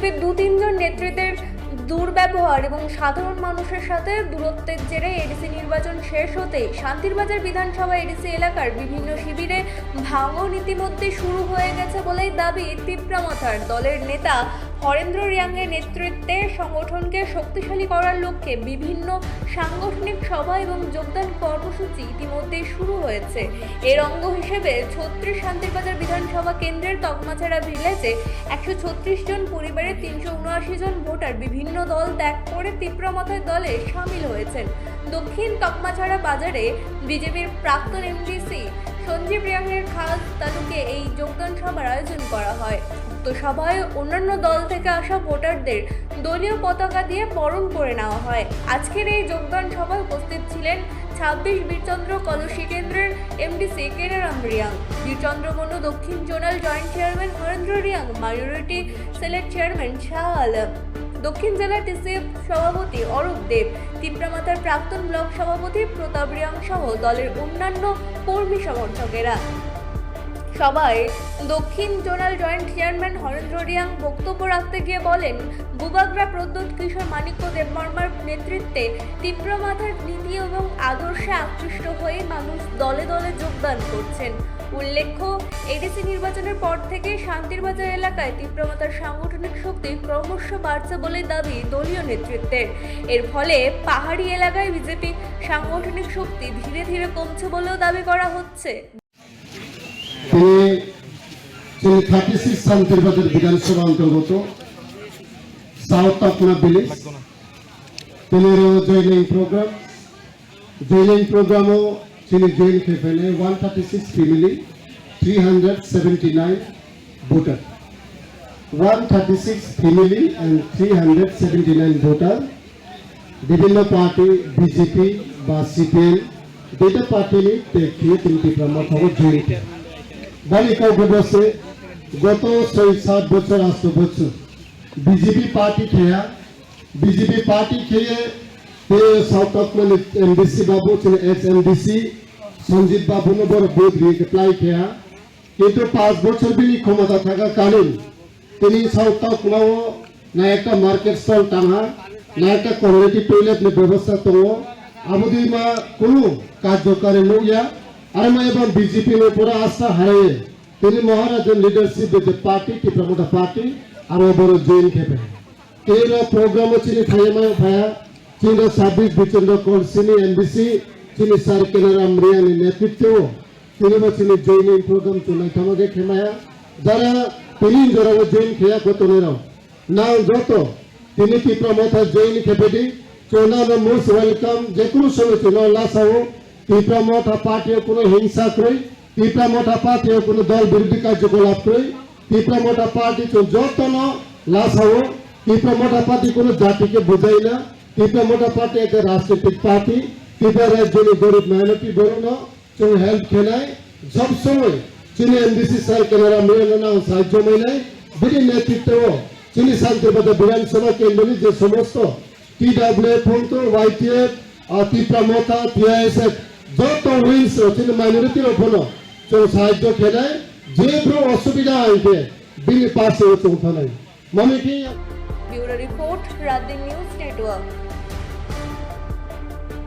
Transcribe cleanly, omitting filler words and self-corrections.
বিজেপির 2-3 জন নেতৃত্বের দুর্ব্যবহার এবং সাধারণ মানুষের সাথে দূরত্বের জেরে এডিসি নির্বাচন শেষ হতেই শান্তিরবাজার বিধানসভা এডিসি এলাকার বিভিন্ন শিবিরে ভাঙন ইতিমধ্যে শুরু হয়ে গেছে বলেই দাবি তিপ্রামথার দলের নেতা হরেন্দ্র রিয়াংয়ের নেতৃত্বে সংগঠনকে শক্তিশালী করার লক্ষ্যে বিভিন্ন সাংগঠনিক সভা এবং যোগদান কর্মসূচি ইতিমধ্যেই শুরু হয়েছে। এর অঙ্গ হিসেবে 36 শান্তিরবাজার বিধানসভা কেন্দ্রের তকমাছাড়া ভিলেজে 136 জন পরিবারের 379 জন ভোটার বিভিন্ন দল ত্যাগ করে তিপ্রামথার দলে সামিল হয়েছেন। দক্ষিণ তকমাছাড়া বাজারে বিজেপির প্রাক্তন এমডিসি সঞ্জীব রিয়াংয়ের খাস তালুকে এই যোগদান সভার আয়োজন করা হয়। উক্ত সভায় অন্যান্য দল থেকে আসা ভোটারদের দলীয় পতাকা দিয়ে বরণ করে নেওয়া হয়। আজকের এই যোগদান সভায় উপস্থিত ছিলেন 26 বীরচন্দ্র কলসি কেন্দ্রের এমডিসি কেনারাম রিয়াং, বীরচন্দ্রমনু দক্ষিণ zonal joint chairman Harendra Reang, minority সেলের চেয়ারম্যান শাহ আলম, দক্ষিণ জেলা টিসিএফ সভাপতি অরূপ দেব, তিপ্রামথার প্রাক্তন ব্লক সভাপতি প্রতাপ রিয়াং সহ দলের অন্যান্য কর্মী সমর্থকেরা। সভায় দক্ষিণ zonal joint chairman Harendra Reang বক্তব্য রাখতে গিয়ে বলেন, বুবাগ্রা প্রদ্যোৎ কিশোর মানিক্য দেববর্মার নেতৃত্বে তিপ্রামথার নীতি এবং আদর্শে আকৃষ্ট হয়ে মানুষ দলে দলে যোগদান করছেন। উল্লেখ্য, এডিসি নির্বাচনের পর থেকে শান্তিরবাজার এলাকায় তিপ্রামথার সাংগঠনিক শক্তি ক্রমশ বাড়ছে বলে দাবি দলীয় নেতৃত্বের। এর ফলে পাহাড়ি এলাকায় বিজেপি সাংগঠনিক শক্তি ধীরে ধীরে কমছে বলেও দাবি করা হচ্ছে। তিনি 36 শান্তিরবাজার বিধানসভা অন্তর্গত সাউথ তকমা ভিলেজ তিনিরও জয়েনিং প্রোগ্রামও তিনি জয়েন করে ফেলে 136 family 379 voter 136 family and 379 voter বিভিন্ন পার্টি বিজেপি বা সিপিএম দুইটা পার্টি নিয়ে তিনি তিপ্রামথা জয়েন বালিকা দিবসে গত 6-7 বছর 8 বছর বিজেপি পার্টি খেয়ে সাউথ তকমা এমডিসি বাবু ছিল এক্স এমডিসি সঞ্জিত বাবু বড় বোধ রিপ্লাই খেয়া কিন্তু 5 বছর বিনি ক্ষমতা থাকাকালীন তিনি সাউথ তকমাও না একটা মার্কেট স্টল টানা না একটা কমিউনিটি টয়লেট ব্যবস্থা তো আবুদি মা কোনো কার্যকারী নইয়া আর মা এবং বিজেপি উপর আস্থা হারিয়ে তিনি মহারাজের লিডারশিপ যে পার্টি তিপ্রামথা পার্টি আর বড় জয়েন খেপে এর প্রোগ্রাম ছিল ভাইয়া চীন 26 বীরচন্দ্র কলসিনি এমডিসি তিনি স্যার কেনারাম রিয়াংয়ের নেতৃত্ব তিনি ছিল জয়েনিং প্রোগ্রাম চলে আমাকে খেমায়া যারা তিনি যারা জয়েন খেয়া কত নেরাও না যত তিনি তিপ্রামথা জয়েন খেপে দি চোনানো মোস্ট ওয়েলকাম যে কোনো সময় চুনাও লাসাও তিপ্রামথা পার্টির কোনো হিংসা করে তিপ্রামথা পার্টির কোনো দল বিরোধী কার্যকলাপ করে তিপ্রামথা পার্টি যতন লাসাও তিপ্রামথা পার্টি কোনো জাতিকে বোঝায় না তিপ্রামথা পার্টি একটা রাজনৈতিক পার্টি তিপ্রার জন্য গরিব মেহনতি বড় হেল্প খেলায় সবসময় চীনে এমডিসি স্যার কেনারাম রিয়াং সাহায্য মেলায় বিধি নেতৃত্ব চীনি শান্তিরবাজার বিধানসভা কেন্দ্রের যে সমস্ত TW phone YTF Tipra Motha TISF যত উইংস চীনি মাইনরিটির ওপর সাহায্য খেলায় যে অসুবিধা হইবে বিল পাশে উঠা নাই ব্যুরো রিপোর্ট রাত নিউজ নেটওয়ার্ক।